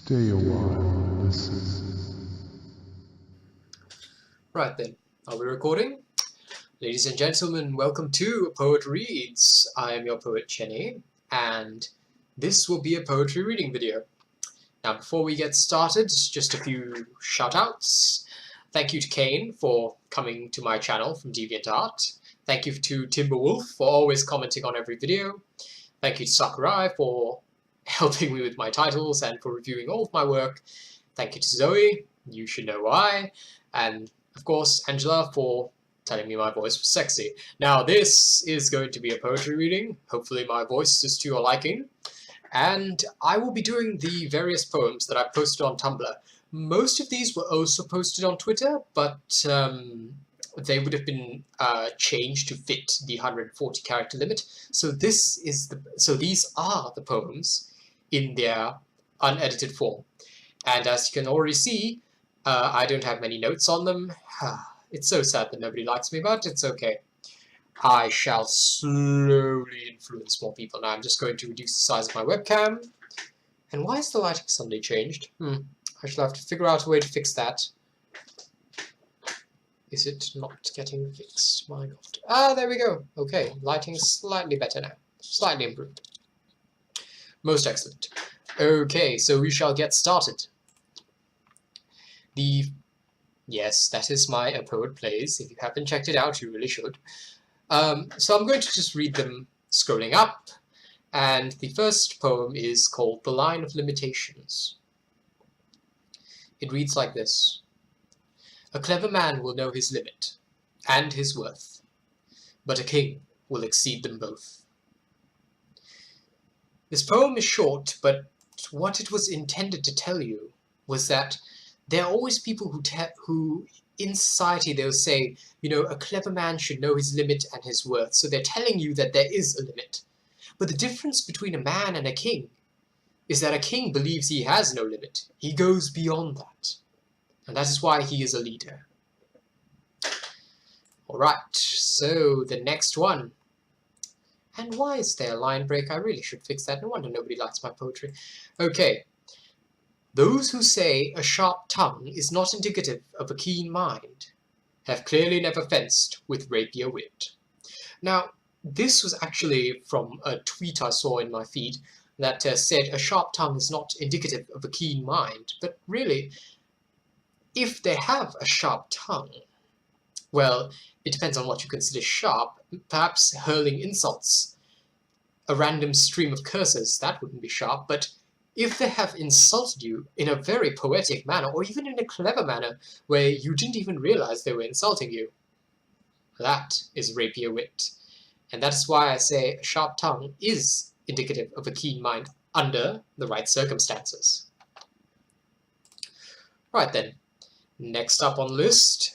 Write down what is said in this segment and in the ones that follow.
Stay a while and listen. Right then, are we recording? Ladies and gentlemen, welcome to Poet Reads. I am your poet Chen, and this will be a poetry reading video. Now before we get started, just a few shoutouts. Thank you to Kane for coming to my channel from DeviantArt. Thank you to Timberwolf for always commenting on every video. Thank you to Sakurai for helping me with my titles and for reviewing all of my work. Thank you to Zoe, you should know why. And of course, Angela for telling me my voice was sexy. Now this is going to be a poetry reading. Hopefully my voice is to your liking. And I will be doing the various poems that I posted on Tumblr. Most of these were also posted on Twitter, but they would have been changed to fit the 140 character limit. So these are the poems in their unedited form. And as you can already see, I don't have many notes on them. It's so sad that nobody likes me, but it's okay. I shall slowly influence more people. Now I'm just going to reduce the size of my webcam. And why is the lighting suddenly changed? I shall have to figure out a way to fix that. Is it not getting fixed? My god. Ah, there we go. Okay, lighting's slightly better now. Slightly improved. Most excellent. Okay, so we shall get started. Yes, that is my A Poet Plays. If you haven't checked it out, you really should. So I'm going to just read them scrolling up. And the first poem is called The Line of Limitations. It reads like this. A clever man will know his limit and his worth, but a king will exceed them both. This poem is short, but what it was intended to tell you was that there are always people who in society they'll say, you know, a clever man should know his limit and his worth. So they're telling you that there is a limit. But the difference between a man and a king is that a king believes he has no limit. He goes beyond that. And that is why he is a leader. Alright, so the next one. And why is there a line break? I really should fix that. No wonder nobody likes my poetry. Okay. Those who say a sharp tongue is not indicative of a keen mind have clearly never fenced with rapier wit. Now, this was actually from a tweet I saw in my feed that said a sharp tongue is not indicative of a keen mind. But really, if they have a sharp tongue, well, it depends on what you consider sharp. Perhaps hurling insults, a random stream of curses, that wouldn't be sharp, but if they have insulted you in a very poetic manner, or even in a clever manner, where you didn't even realize they were insulting you, that is rapier wit. And that is why I say a sharp tongue is indicative of a keen mind under the right circumstances. Right then, next up on the list,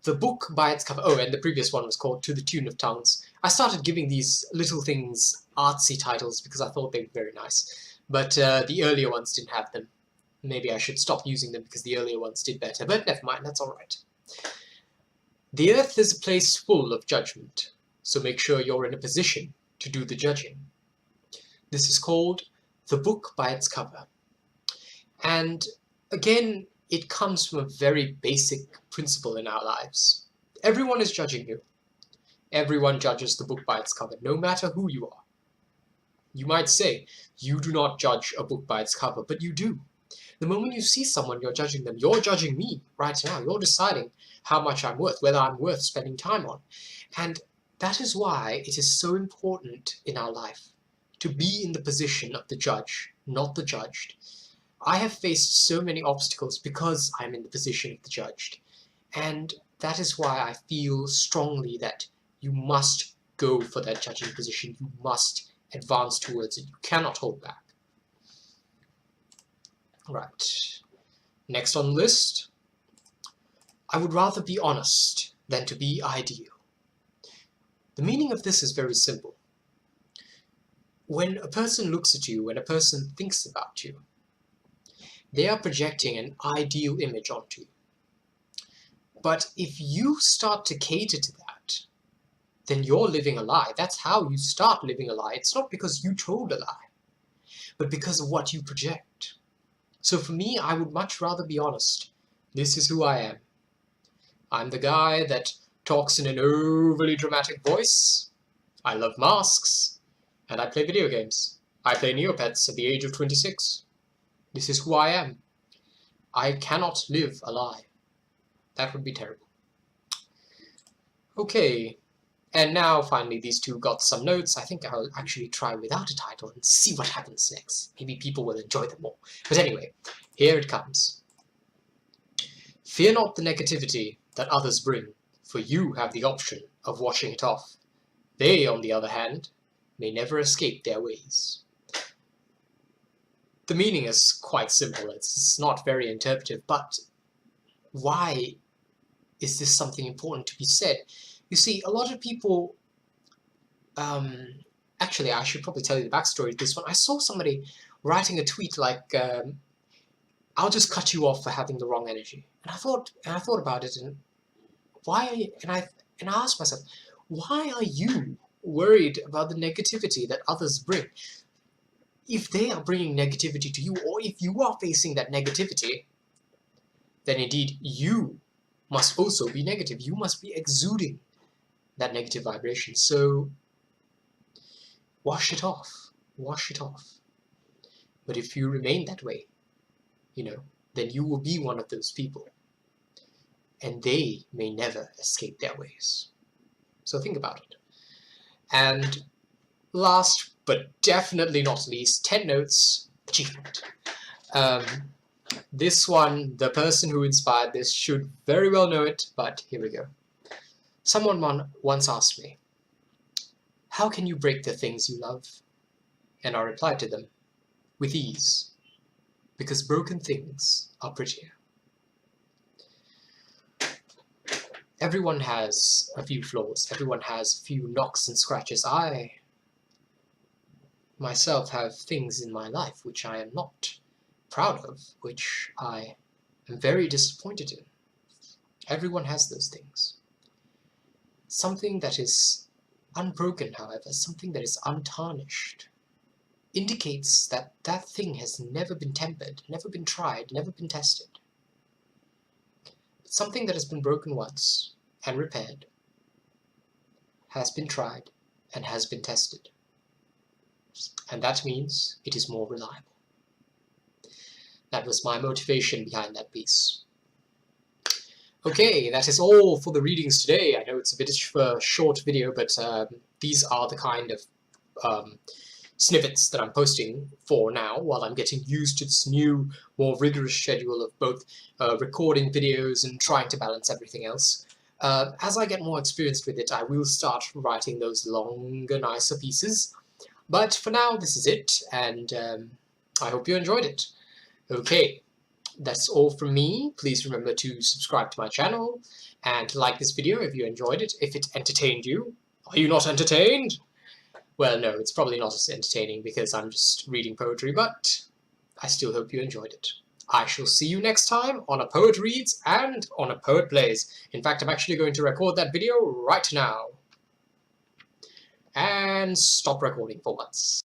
the book by its cover. Oh, and the previous one was called To the Tune of Tongues. I started giving these little things artsy titles because I thought they were very nice. But the earlier ones didn't have them. Maybe I should stop using them because the earlier ones did better. But never mind, that's alright. The earth is a place full of judgment, so make sure you're in a position to do the judging. This is called The Book by Its Cover. And again, it comes from a very basic principle in our lives. Everyone is judging you. Everyone judges the book by its cover, no matter who you are. You might say, you do not judge a book by its cover, but you do. The moment you see someone, you're judging them. You're judging me right now. You're deciding how much I'm worth, whether I'm worth spending time on. And that is why it is so important in our life to be in the position of the judge, not the judged. I have faced so many obstacles because I'm in the position of the judged. And that is why I feel strongly that you must go for that judging position. You must advance towards it. You cannot hold back. Right. Next on the list. I would rather be honest than to be ideal. The meaning of this is very simple. When a person looks at you, when a person thinks about you, they are projecting an ideal image onto you. But if you start to cater to that, then you're living a lie. That's how you start living a lie. It's not because you told a lie. but because of what you project. So for me, I would much rather be honest. This is who I am. I'm the guy that talks in an overly dramatic voice. I love masks. And I play video games. I play Neopets at the age of 26. This is who I am. I cannot live a lie. That would be terrible. Okay, and now finally these two got some notes. I think I'll actually try without a title and see what happens next. Maybe people will enjoy them more. But anyway, here it comes. Fear not the negativity that others bring, for you have the option of washing it off. They, on the other hand, may never escape their ways. The meaning is quite simple. It's not very interpretive, but why is this something important to be said? You see, a lot of people... actually, I should probably tell you the backstory of this one. I saw somebody writing a tweet like, I'll just cut you off for having the wrong energy. And I thought about it, and why? And I asked myself, why are you worried about the negativity that others bring? If they are bringing negativity to you, or if you are facing that negativity, then indeed you must also be negative. You must be exuding that negative vibration. So wash it off. Wash it off. But if you remain that way, then you will be one of those people. And they may never escape their ways. So think about it. And last but definitely not least, 10 notes, achievement. This one, the person who inspired this should very well know it, but here we go. Someone once asked me, how can you break the things you love? And I replied to them, with ease, because broken things are prettier. Everyone has a few flaws. Everyone has a few knocks and scratches. I myself have things in my life which I am not proud of, which I am very disappointed in. Everyone has those things. Something that is unbroken, however, something that is untarnished, indicates that that thing has never been tempered, never been tried, never been tested. Something that has been broken once and repaired has been tried and has been tested. And that means it is more reliable. That was my motivation behind that piece. Okay, that is all for the readings today. I know it's a bit of a short video, but these are the kind of snippets that I'm posting for now, while I'm getting used to this new, more rigorous schedule of both recording videos and trying to balance everything else. As I get more experienced with it, I will start writing those longer, nicer pieces. But for now, this is it, and I hope you enjoyed it. Okay, that's all from me. Please remember to subscribe to my channel, and like this video if you enjoyed it, if it entertained you. Are you not entertained? Well, no, it's probably not as entertaining because I'm just reading poetry, but I still hope you enjoyed it. I shall see you next time on A Poet Reads and on A Poet Plays. In fact, I'm actually going to record that video right now. And stop recording for once.